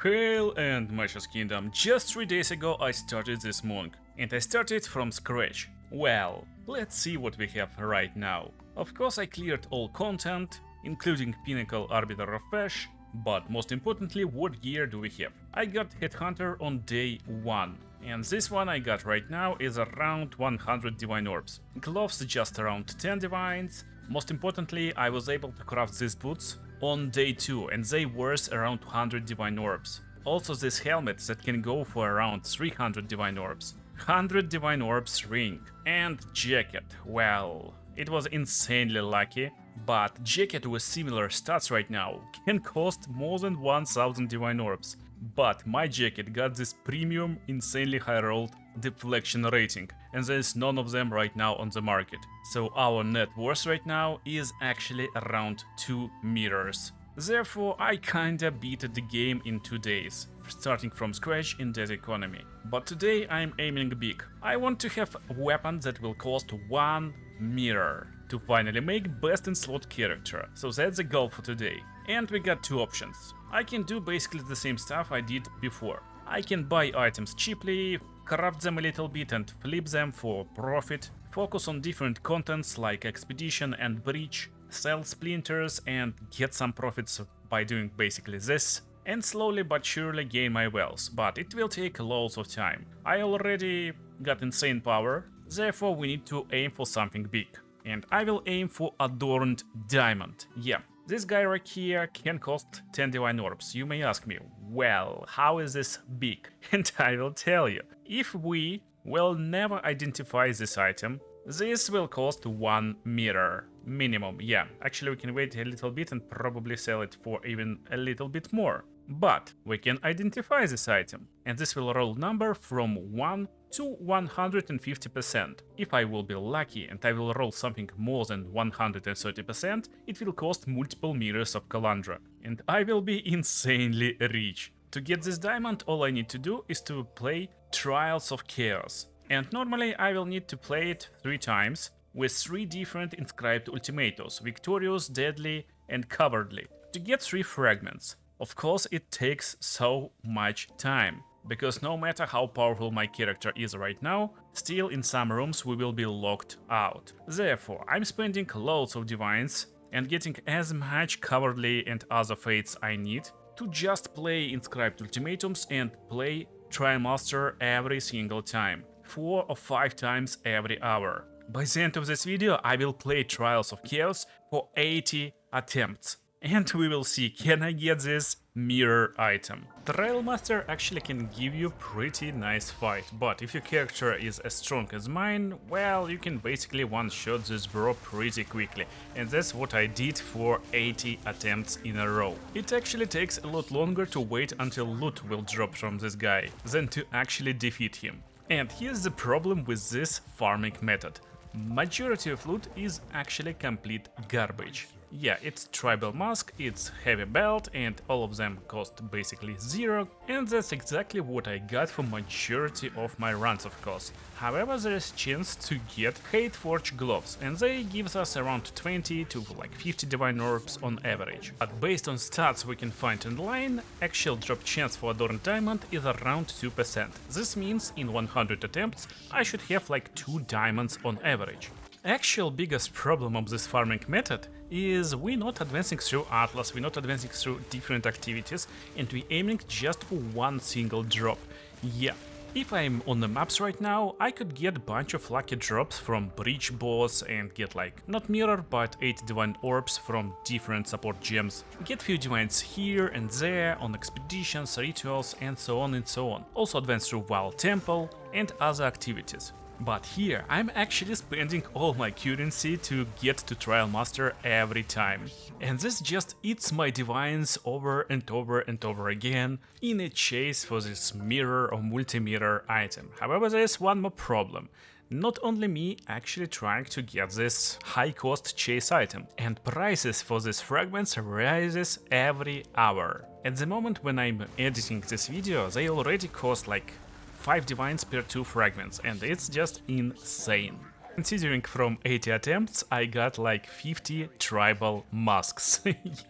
Hail and Marshal's Kingdom. Just 3 days ago I started this monk, and I started from scratch. Well, let's see what we have right now. Of course I cleared all content, including Pinnacle Arbiter of Pesh, but most importantly, what gear do we have? I got Headhunter on day 1, and this one I got right now is around 100 Divine Orbs. Gloves just around 10 Divines. Most importantly, I was able to craft these boots on day 2, and they worth around 100 Divine Orbs. Also this helmet that can go for around 300 Divine Orbs. 100 Divine Orbs ring. And jacket, well, it was insanely lucky, but jacket with similar stats right now can cost more than 1000 Divine Orbs. But my jacket got this premium, insanely high rolled deflection rating, and there is none of them right now on the market. So our net worth right now is actually around 2 meters. Therefore, I kinda beat the game in 2 days, starting from scratch in that economy. But today I'm aiming big. I want to have a weapon that will cost 1 meter to finally make best in slot character. So that's the goal for today. And we got 2 options. I can do basically the same stuff I did before. I can buy items cheaply, craft them a little bit and flip them for profit, focus on different contents like expedition and breach, sell splinters and get some profits by doing basically this, and slowly but surely gain my wealth, but it will take loads of time. I already got insane power, therefore we need to aim for something big. And I will aim for Adorned Diamond. Yeah, this guy right here can cost 10 Divine Orbs. You may ask me, well, how is this big? And I will tell you. If we will never identify this item, this will cost 1 meter minimum. Yeah, actually we can wait a little bit and probably sell it for even a little bit more. But we can identify this item, and this will roll number from 1 to 150%. If I will be lucky and I will roll something more than 130%, it will cost multiple meters of Calandra, and I will be insanely rich. To get this diamond, all I need to do is to play Trials of Chaos. And normally I will need to play it 3 times, with 3 different inscribed ultimatos, Victorious, Deadly and Cowardly, to get 3 fragments. Of course it takes so much time, because no matter how powerful my character is right now, still in some rooms we will be locked out. Therefore, I'm spending loads of divines and getting as much Cowardly and other fates I need to just play inscribed ultimatums and play Trimaster every single time, 4 or 5 times every hour. By the end of this video I will play Trials of Chaos for 80 attempts. And we will see, can I get this mirror item. Trial Master actually can give you pretty nice fight, but if your character is as strong as mine, well, you can basically one-shot this bro pretty quickly, and that's what I did for 80 attempts in a row. It actually takes a lot longer to wait until loot will drop from this guy than to actually defeat him. And here's the problem with this farming method. Majority of loot is actually complete garbage. Yeah, it's tribal mask, it's heavy belt, and all of them cost basically 0, and that's exactly what I got for majority of my runs, of course. However, there is chance to get Hateforge gloves, and they gives us around 20 to like 50 Divine Orbs on average. But based on stats we can find online, actual drop chance for Adorned Diamond is around 2%. This means in 100 attempts I should have like 2 diamonds on average. Actual biggest problem of this farming method is we're not advancing through Atlas, we're not advancing through different activities, and we're aiming just for one single drop. Yeah, if I'm on the maps right now, I could get a bunch of lucky drops from Breach boss and get like, not mirror, but 8 Divine Orbs from different support gems. Get few divines here and there, on expeditions, rituals, and so on and so on. Also advance through Wild Temple and other activities. But here I'm actually spending all my currency to get to Trial Master every time. And this just eats my divines over and over and over again in a chase for this mirror or multi-mirror item. However, there is one more problem. Not only me actually trying to get this high-cost chase item, and prices for these fragments rises every hour. At the moment when I'm editing this video, they already cost like 5 divines per 2 fragments, and it's just insane. Considering from 80 attempts, I got like 50 tribal masks.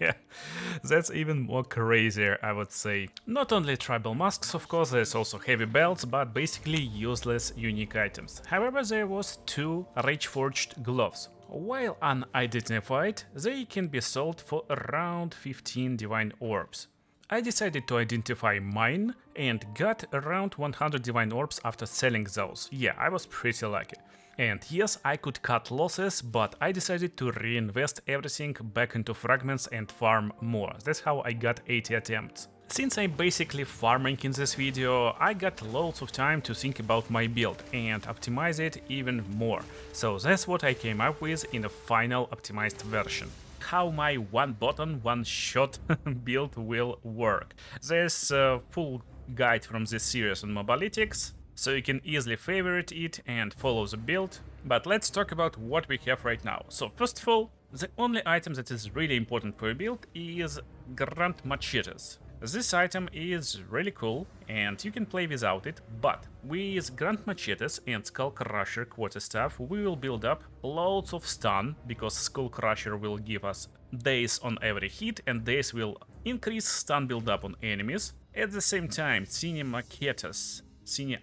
Yeah, that's even more crazier, I would say. Not only tribal masks, of course, there's also heavy belts, but basically useless unique items. However, there was 2 rage-forged gloves. While unidentified, they can be sold for around 15 divine orbs. I decided to identify mine and got around 100 divine orbs after selling those. Yeah, I was pretty lucky. And yes, I could cut losses, but I decided to reinvest everything back into fragments and farm more. That's how I got 80 attempts. Since I'm basically farming in this video, I got loads of time to think about my build and optimize it even more. So that's what I came up with in a final optimized version. How my one button, one shot build will work. There's a full guide from this series on Mobalytics, so you can easily favorite it and follow the build. But let's talk about what we have right now. So first of all, the only item that is really important for a build is Grand Machetes. This item is really cool and you can play without it, but with Grand Machetes and Skull Crusher quarterstaff we will build up loads of stun, because Skull Crusher will give us days on every hit and days will increase stun build up on enemies. At the same time, Cine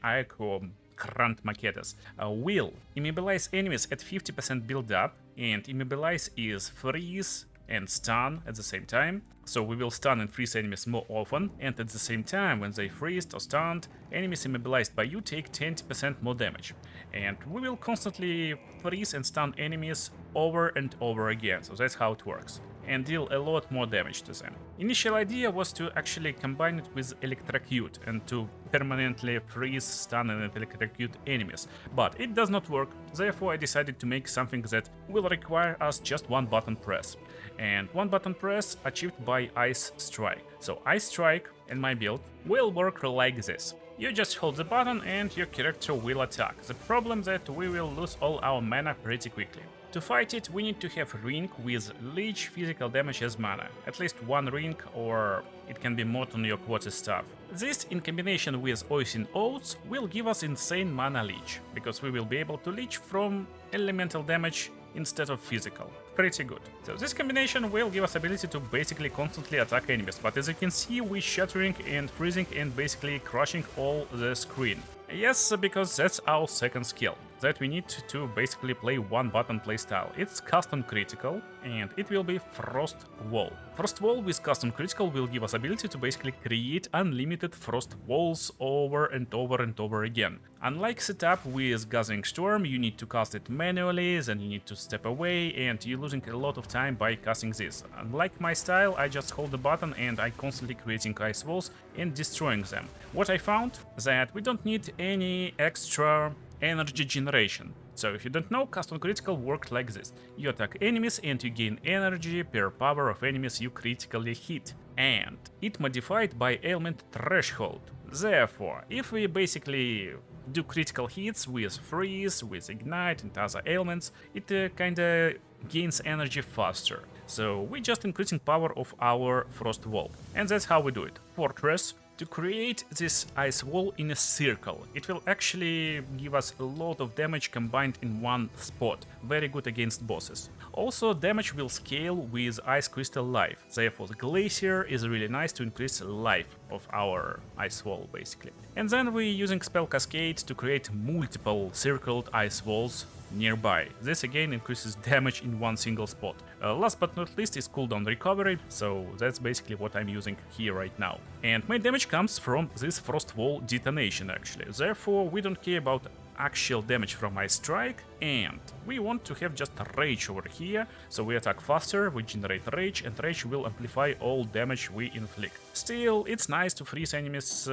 Aiko Grand Machetes will immobilize enemies at 50% build up, and immobilize is freeze and stun at the same time. So we will stun and freeze enemies more often, and at the same time when they freezed or stunned, enemies immobilized by you take 20% more damage. And we will constantly freeze and stun enemies over and over again, so that's how it works, and deal a lot more damage to them. Initial idea was to actually combine it with Electrocute and to permanently freeze, stun and electrocute enemies, but it does not work, therefore I decided to make something that will require us just one button press. And one button press achieved by Ice Strike. So Ice Strike in my build will work like this. You just hold the button and your character will attack. The problem that we will lose all our mana pretty quickly. To fight it, we need to have ring with leech physical damage as mana. At least one ring, or it can be mod on your quarterstaff. This, in combination with Oisin Oats, will give us insane mana leech, because we will be able to leech from elemental damage instead of physical. Pretty good. So this combination will give us ability to basically constantly attack enemies, but as you can see, we're shattering and freezing and basically crushing all the screen. Yes, because that's our second skill, that we need to basically play one button playstyle. It's custom critical and it will be Frost Wall. Frost Wall with custom critical will give us ability to basically create unlimited frost walls over and over and over again. Unlike setup with Gathering Storm, you need to cast it manually, then you need to step away and you're losing a lot of time by casting this. Unlike my style, I just hold the button and I constantly creating ice walls and destroying them. What I found that we don't need any extra energy generation. So if you don't know, custom critical worked like this. You attack enemies and you gain energy per power of enemies you critically hit. And it modified by ailment threshold. Therefore, if we basically do critical hits with freeze, with ignite and other ailments, it kinda gains energy faster. So we just increasing power of our frost wall. And that's how we do it. Fortress. To create this ice wall in a circle, it will actually give us a lot of damage combined in one spot, very good against bosses. Also, damage will scale with ice crystal life, therefore the glacier is really nice to increase life of our ice wall basically. And then we're using spell cascade to create multiple circled ice walls nearby. This again increases damage in one single spot. Last but not least is cooldown recovery, so that's basically what I'm using here right now. And my damage comes from this frost wall detonation actually, therefore we don't care about actual damage from Ice Strike, and we want to have just rage over here, so we attack faster, we generate rage, and rage will amplify all damage we inflict. Still, it's nice to freeze enemies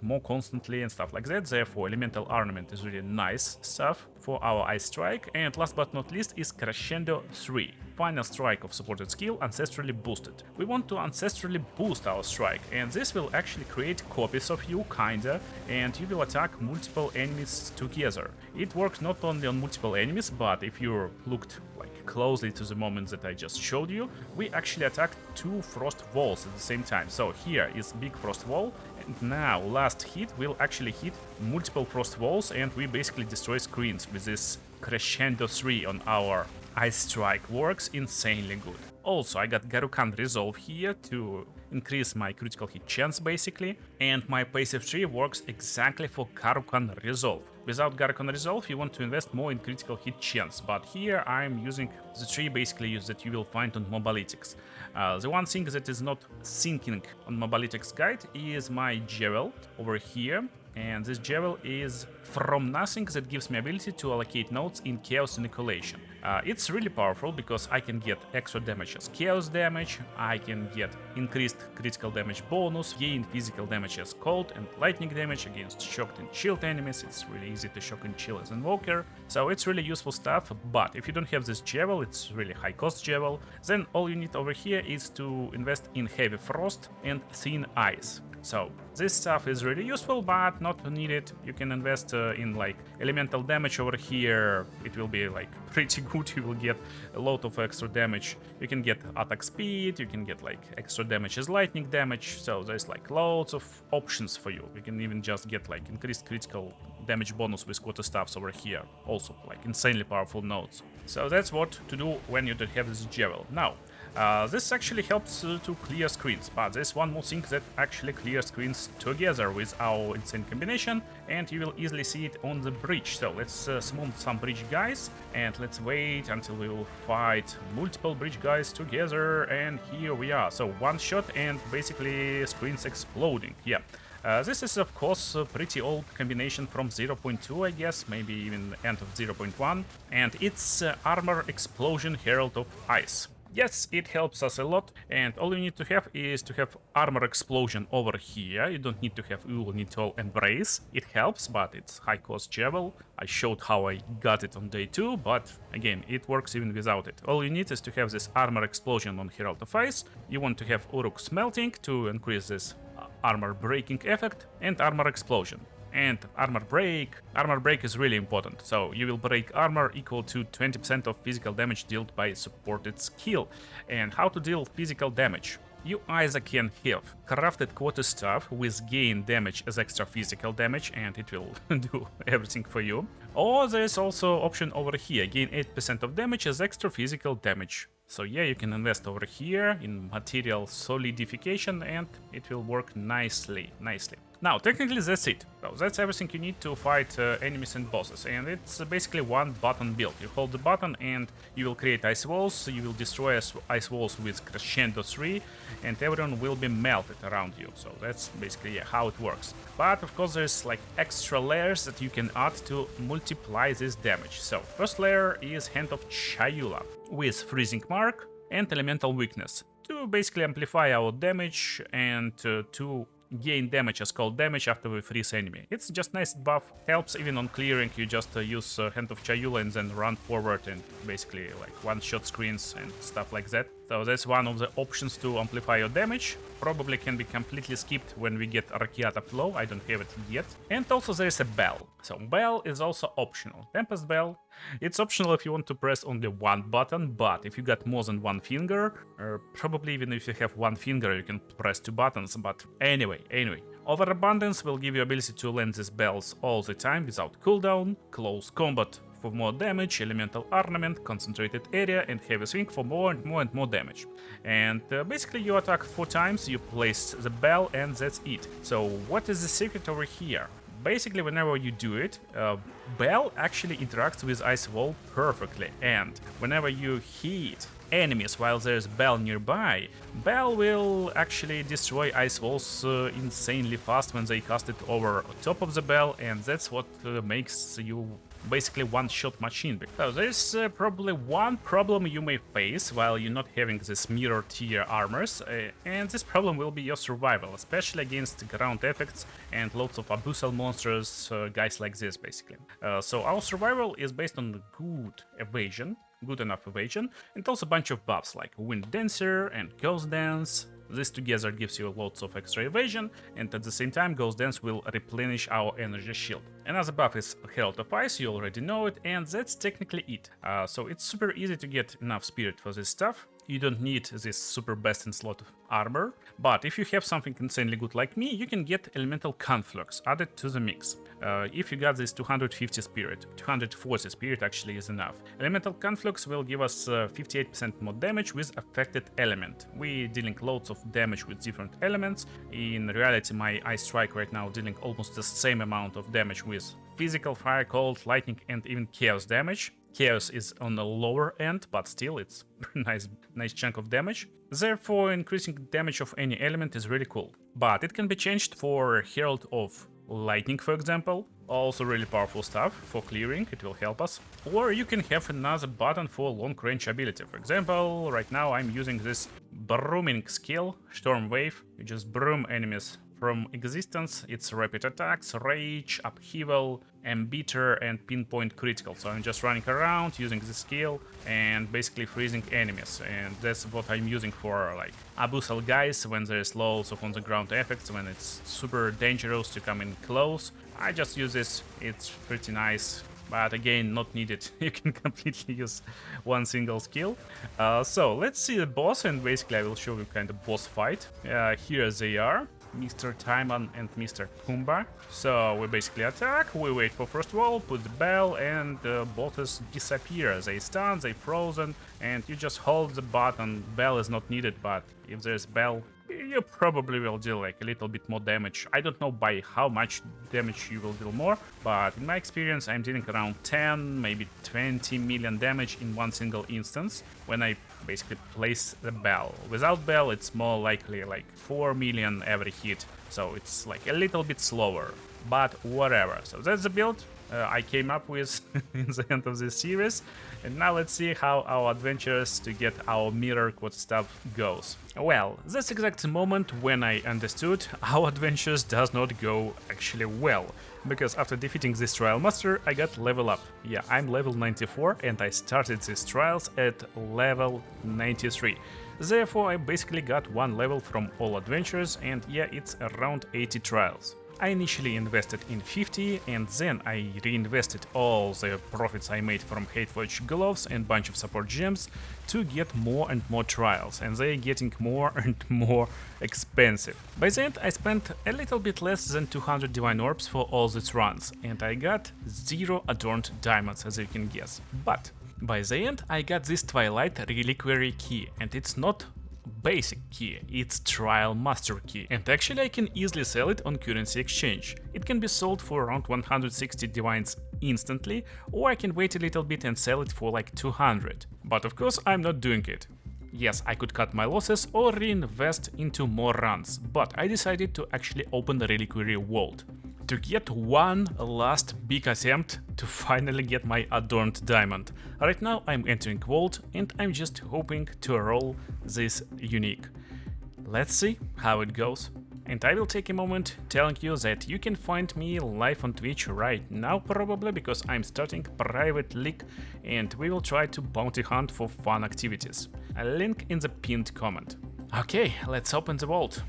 more constantly and stuff like that, therefore elemental ornament is really nice stuff for our Ice Strike. And last but not least is Crescendo 3. Final strike of supported skill, ancestrally boosted. We want to ancestrally boost our strike, and this will actually create copies of you, kinda, and you will attack multiple enemies together. It works not only on multiple enemies, but if you looked like closely to the moment that I just showed you, we actually attack two frost walls at the same time. So here is big frost wall, and now last hit will actually hit multiple frost walls, and we basically destroy screens with this Crescendo 3 on our Ice Strike works insanely good. Also, I got Garukan Resolve here to increase my critical hit chance basically, and my passive tree works exactly for Garukan Resolve. Without Garukan Resolve, you want to invest more in critical hit chance, but here I'm using the tree basically that you will find on Mobalytics. The one thing that is not syncing on Mobalytics guide is my Jewel over here. And this Jewel is from nothing that gives me ability to allocate nodes in Chaos Inoculation. It's really powerful because I can get extra damage as Chaos damage, I can get increased critical damage bonus, gain physical damage as Cold and Lightning damage against shocked and chilled enemies. It's really easy to shock and chill as Invoker, so it's really useful stuff. But if you don't have this Jewel, it's really high cost Jewel, then all you need over here is to invest in Heavy Frost and Thin Ice. So this stuff is really useful, but not needed. You can invest in like elemental damage over here. It will be like pretty good. You will get a lot of extra damage. You can get attack speed. You can get like extra damage as lightning damage. So there's like loads of options for you. You can even just get like increased critical damage bonus with quarter staffs over here. Also like insanely powerful nodes. So that's what to do when you don't have this Jewel. Now, this actually helps to clear screens, but there's one more thing that actually clears screens together with our insane combination, and you will easily see it on the bridge. So let's summon some bridge guys, and let's wait until we will fight multiple bridge guys together, and here we are. So one shot and basically screens exploding, yeah. This is of course a pretty old combination from 0.2, I guess, maybe even end of 0.1, and it's Armor Explosion Herald of Ice. Yes, it helps us a lot, and all you need to have is to have Armor Explosion over here. You don't need to have Ulonitol Embrace. It helps, but it's high cost Jewel. I showed how I got it on day 2, but again, it works even without it. All you need is to have this Armor Explosion on Herald of Ice. You want to have Uruk Smelting to increase this armor breaking effect, and Armor Explosion. And armor break is really important, so you will break armor equal to 20% of physical damage dealt by supported skill. And how to deal physical damage? You either can have crafted quarterstaff with gain damage as extra physical damage, and it will do everything for you, or there is also option over here, gain 8% of damage as extra physical damage. So yeah, you can invest over here in material solidification, and it will work nicely. Now, technically that's it. So that's everything you need to fight enemies and bosses, and it's basically one button build. You hold the button and you will create ice walls, you will destroy ice walls with Crescendo 3, and everyone will be melted around you. So that's basically how it works. But of course there's like extra layers that you can add to multiply this damage. So first layer is Hand of Chayula with Freezing Mark and Elemental Weakness to basically amplify our damage and to gain damage as cold damage after we freeze enemy. It's just nice buff, helps even on clearing. You just use Hand of Chayula and then run forward and basically like one-shot screens and stuff like that. So that's one of the options to amplify your damage. Probably can be completely skipped when we get Archiata Flow, I don't have it yet. And also there is a bell. So bell is also optional. Tempest Bell, it's optional if you want to press only one button, but if you got more than one finger, probably even if you have one finger you can press 2 buttons, but anyway. Overabundance will give you ability to land these bells all the time without cooldown, close combat for more damage, elemental ornament, concentrated area, and heavy swing for more and more damage. And basically you attack 4 times, you place the bell, and that's it. So what is the secret over here? Basically, whenever you do it, Bell actually interacts with Ice Wall perfectly, and whenever you hit enemies while there's Bell nearby, Bell will actually destroy Ice Walls insanely fast when they cast it over top of the Bell, and that's what makes you basically one-shot machine. So there's probably one problem you may face while you're not having this mirror tier armors, and this problem will be your survival, especially against ground effects and lots of abyssal monsters, guys like this basically. So our survival is based on good evasion, good enough evasion, and also a bunch of buffs like Wind Dancer and Ghost Dance. This together gives you lots of extra evasion, and at the same time Ghost Dance will replenish our energy shield. Another buff is Herald of Ice, you already know it, and that's technically it. So it's super easy to get enough spirit for this stuff. You don't need this super best in slot armor, but if you have something insanely good like me, you can get elemental conflux added to the mix. If you got this 250 spirit, 240 spirit actually is enough. Elemental conflux will give us 58% more damage with affected element. We dealing loads of damage with different elements. In reality, my Ice Strike right now dealing almost the same amount of damage with physical, fire, cold, lightning, and even chaos damage. Chaos is on the lower end, but still it's nice chunk of damage. Therefore, increasing damage of any element is really cool. But it can be changed for Herald of Lightning, for example. Also really powerful stuff for clearing, it will help us. Or you can have another button for long range ability. For example, right now I'm using this brooming skill, Storm Wave. You just broom enemies from existence. It's rapid attacks, rage, upheaval, embitter, and pinpoint critical. So I'm just running around using this skill and basically freezing enemies. And that's what I'm using for like abyssal guys when there's loads of on the ground effects, when it's super dangerous to come in close. I just use this, it's pretty nice. But again, not needed. You can completely use one single skill. So let's see the boss, and basically I will show you kind of boss fight. Here they are, Mr. Timon and Mr. Pumbaa. So we basically attack, we wait for first wall, put the bell, and the bosses disappear. They stun, they frozen, and you just hold the button. Bell is not needed, but if there's bell, you probably will deal like a little bit more damage. I don't know by how much damage you will deal more, but in my experience I'm dealing around 10, maybe 20 million damage in one single instance when I basically place the bell. Without bell it's more likely like 4 million every hit, so it's like a little bit slower, but whatever. So that's the build I came up with in the end of this series, and now let's see how our adventures to get our mirror quad stuff goes. Well, that's exact moment when I understood our adventures does not go actually well, because after defeating this trial master I got level up. Yeah, I'm level 94 and I started these trials at level 93. Therefore I basically got one level from all adventures, and yeah, it's around 80 trials. I initially invested in 50, and then I reinvested all the profits I made from Hateforge gloves and bunch of support gems to get more and more trials, and they're getting more and more expensive. By the end I spent a little bit less than 200 divine orbs for all these runs, and I got 0 adorned diamonds, as you can guess. But by the end I got this Twilight Reliquary key, and it's not basic key, it's trial master key, and actually I can easily sell it on currency exchange. It can be sold for around 160 divines instantly, or I can wait a little bit and sell it for like 200. But of course I'm not doing it. Yes, I could cut my losses or reinvest into more runs, but I decided to actually open the Reliquary Vault to get one last big attempt to finally get my adorned diamond. Right now I'm entering Vault and I'm just hoping to roll this unique. Let's see how it goes. And I will take a moment telling you that you can find me live on Twitch right now probably, because I'm starting private league and we will try to bounty hunt for fun activities. A link in the pinned comment. Okay, let's open the vault.